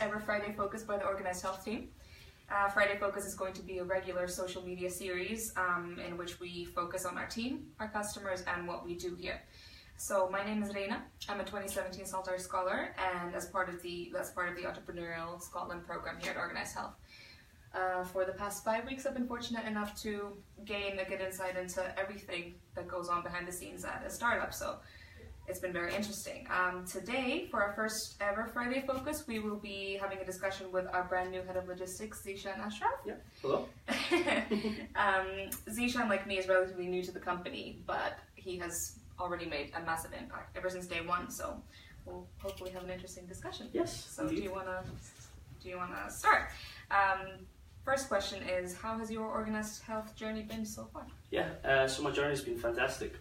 Ever Friday Focus by the Organised Health team. Friday Focus is going to be a regular social media series in which we focus on our team, our customers, and what we do here. So my name is Riina. I'm a 2017 Saltire Scholar, and that's part of the Entrepreneurial Scotland program here at Organised Health. For the past 5 weeks, I've been fortunate enough to gain a good insight into everything that goes on behind the scenes at a startup. So it's been very interesting. Today, for our first ever Friday Focus, we will be having a discussion with our brand new head of logistics, Zishan Ashraf. Yeah, hello. Zishan, like me, is relatively new to the company, but he has already made a massive impact ever since day one. So we'll hopefully have an interesting discussion. Yes. So do you wanna start? First question is, how has your Organised Health journey been so far? Yeah, so my journey's been fantastic.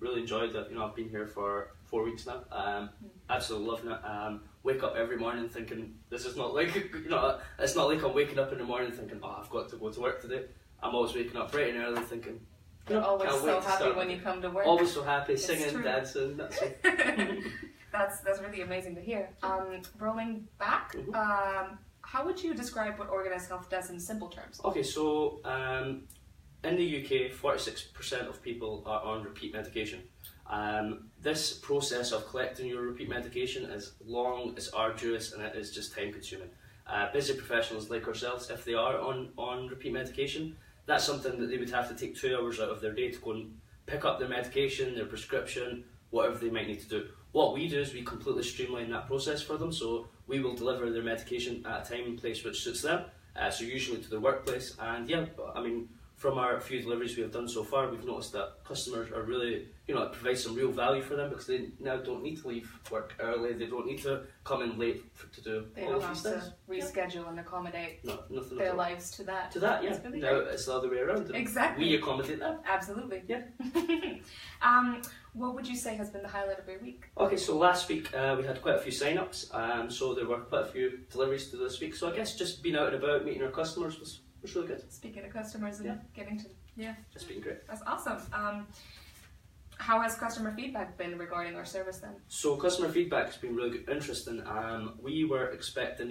Really enjoyed it. I've been here for 4 weeks now. Absolutely loving it. Wake up every morning thinking, this is not like, it's not like I'm waking up in the morning thinking, oh, I've got to go to work today. I'm always waking up bright and early thinking, you're always so happy when you come to work. Always so happy, It's singing, true. dancing, that's it. That's really amazing to hear. Rolling back, how would you describe what Organised Health does in simple terms? Okay, so in the UK, 46% of people are on repeat medication. This process of collecting your repeat medication is long, it's arduous, and it is just time consuming. Busy professionals like ourselves, if they are on repeat medication, that's something that they would have to take 2 hours out of their day to go and pick up their medication, their prescription, whatever they might need to do. What we do is we completely streamline that process for them, so we will deliver their medication at a time and place which suits them, so usually to their workplace. And yeah, I mean, from our few deliveries we have done so far, we've noticed that customers are really, it provides some real value for them because they now don't need to leave work early, they don't need to come in late to do They all don't of have these to things. reschedule and accommodate Nothing their at all. lives to that. To that, yeah. That's really Now great. it's the other way around. Exactly. We accommodate that. Absolutely. Yeah. What would you say has been the highlight of your week? Okay, so last week we had quite a few sign-ups, so there were quite a few deliveries to this week. So I guess just being out and about, meeting our customers was really good. Speaking of customers and getting to, It's been great. that's awesome. How has customer feedback been regarding our service then? So customer feedback has been really good, interesting. We were expecting,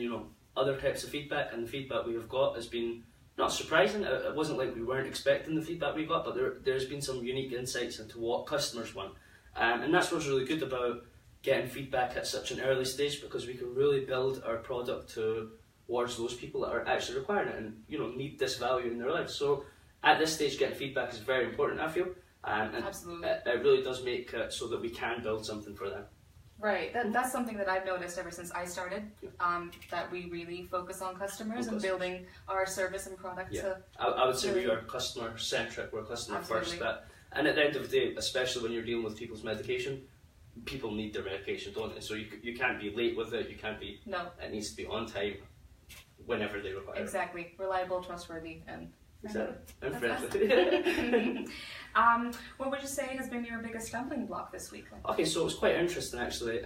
other types of feedback, and the feedback we have got has been not surprising. It wasn't like we weren't expecting the feedback we got, but there's been some unique insights into what customers want. And that's what's really good about getting feedback at such an early stage, because we can really build our product towards those people that are actually requiring it and need this value in their lives. So at this stage, getting feedback is very important, I feel. And Absolutely. it really does make it so that we can build something for them. Right, that's something that I've noticed ever since I started, that we really focus on customers and building our service and product. Yeah, I would say we are customer centric, we're customer first. And at the end of the day, especially when you're dealing with people's medication, people need their medication, don't they? So you can't be late with it, you can't be, it needs to be on time whenever they require it. Exactly, reliable, trustworthy, and friendly. And friendly. What would you say has been your biggest stumbling block this week? Okay, so it was quite interesting actually.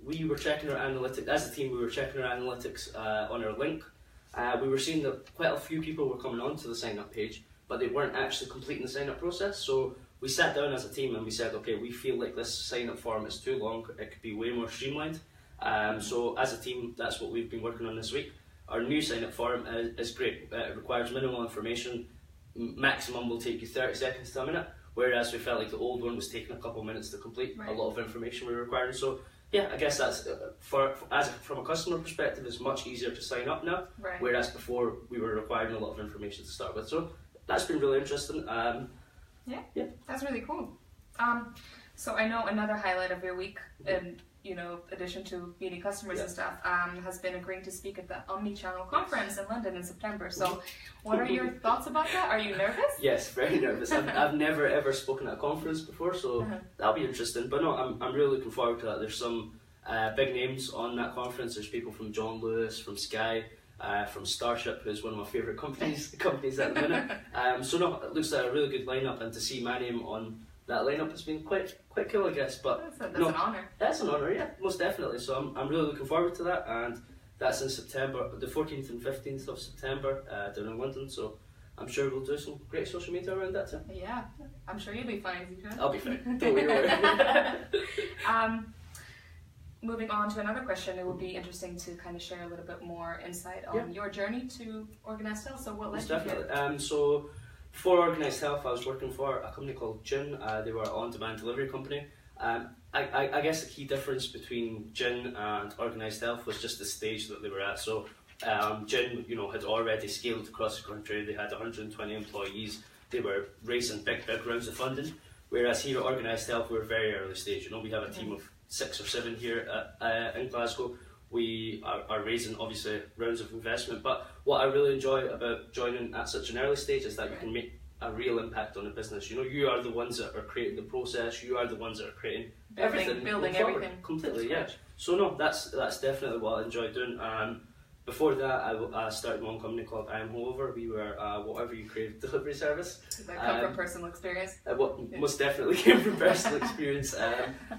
We were checking our analytics, as a team we were checking our analytics on our link. We were seeing that quite a few people were coming onto the sign up page, but they weren't actually completing the sign up process. So we sat down as a team and we said, okay, we feel like this sign up form is too long, it could be way more streamlined. So as a team, that's what we've been working on this week. Our new sign up form is great. It requires minimal information. Maximum will take you 30 seconds to a minute, whereas we felt like the old one was taking a couple of minutes to complete. A lot of information we were requiring. So yeah, I guess that's from a customer perspective, it's much easier to sign up now, whereas before we were requiring a lot of information to start with. So that's been really interesting. Yeah, that's really cool. So I know another highlight of your week, in addition to meeting customers and stuff, has been agreeing to speak at the Omnichannel Conference in London in September. So what are your thoughts about that? Are you nervous? Yes, very nervous. I've never ever spoken at a conference before, so that'll be interesting. But no, I'm really looking forward to that. There's some big names on that conference. There's people from John Lewis, from Sky, from Starship, who's one of my favourite companies at the minute. So no, it looks like a really good lineup, and to see my name on that lineup has been quite cool, I guess. But that's an honour. That's an honour, yeah, most definitely. So I'm really looking forward to that, and that's in September, the 14th and 15th of September, down in London. So I'm sure we'll do some great social media around that too. Yeah, I'm sure you'll be fine, Zishan. I'll be fine. Don't worry. moving on to another question, it would be interesting to kind of share a little bit more insight on your journey to Organised Health. So what led you here? So before Organised Health, I was working for a company called Gin. They were an on-demand delivery company. I guess the key difference between Gin and Organised Health was just the stage that they were at. So Gin, had already scaled across the country. They had 120 employees. They were raising big rounds of funding. Whereas here at Organised Health, we're very early stage. We have a team of 6 or 7 here in Glasgow. We are raising, obviously, rounds of investment. But what I really enjoy about joining at such an early stage is that you can make a real impact on the business. You are the ones that are creating the process. You are the ones that are creating building everything completely. Yeah. So no, that's definitely what I enjoy doing. Before that, I started my own company called I Am However. We were whatever you crave delivery service. Did that come from personal experience? Most definitely came from personal experience.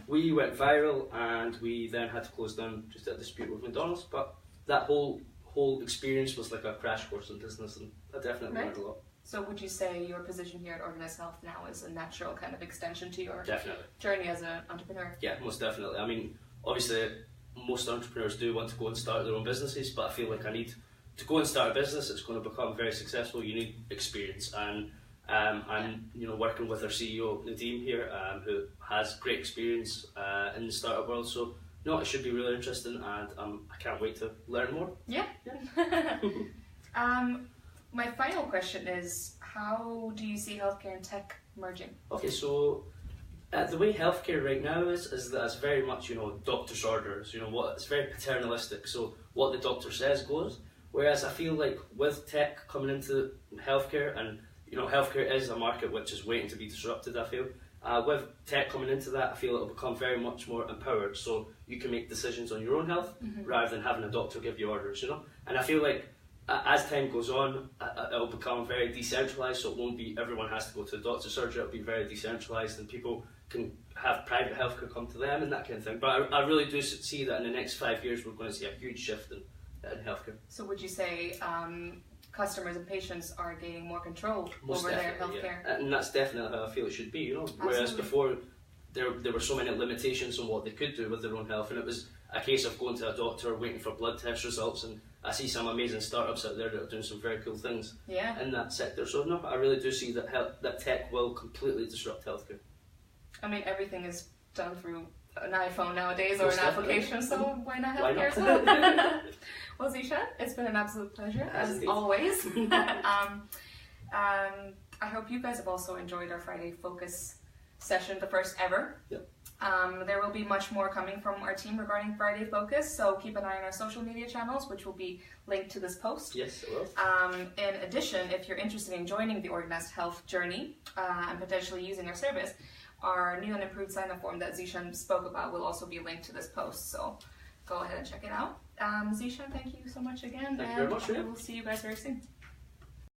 We went viral and we then had to close down just a dispute with McDonald's. But that whole experience was like a crash course in business, and I definitely learned a lot. So would you say your position here at Organised Health now is a natural kind of extension to your definitely journey as an entrepreneur? Yeah, most definitely. I mean, obviously, most entrepreneurs do want to go and start their own businesses, but I feel like I need to go and start a business that's going to become very successful. You need experience, and I'm working with our CEO Nadeem here, who has great experience in the startup world. So no, it should be really interesting, and I can't wait to learn more. Yeah. My final question is, how do you see healthcare and tech merging? Okay, so the way healthcare right now is that it's very much, doctor's orders, it's very paternalistic, so what the doctor says goes, whereas I feel like with tech coming into healthcare, and healthcare is a market which is waiting to be disrupted, I feel, with tech coming into that, I feel it'll become very much more empowered, so you can make decisions on your own health, rather than having a doctor give you orders, and I feel like as time goes on, it'll become very decentralised, so it won't be everyone has to go to a doctor's surgery. It'll be very decentralised, and people can have private healthcare come to them and that kind of thing. But I really do see that in the next 5 years we're going to see a huge shift in healthcare. So would you say customers and patients are gaining more control over their healthcare? Yeah. And that's definitely how I feel it should be. Whereas before there were so many limitations on what they could do with their own health, and it was a case of going to a doctor, waiting for blood test results, and I see some amazing startups out there that are doing some very cool things in that sector. So no, I really do see that tech will completely disrupt healthcare. I mean, everything is done through an iPhone nowadays or an application, so why not healthcare as well? Well, Zishan, it's been an absolute pleasure, as always. I hope you guys have also enjoyed our Friday Focus session, the first ever. Yep. There will be much more coming from our team regarding Friday Focus, so keep an eye on our social media channels, which will be linked to this post. Yes, it will. In addition, if you're interested in joining the Organised Health journey and potentially using our service, our new and improved sign-up form that Zishan spoke about will also be linked to this post, so go ahead and check it out. Zishan, thank you so much again, Thank you very much. We'll see you guys very soon.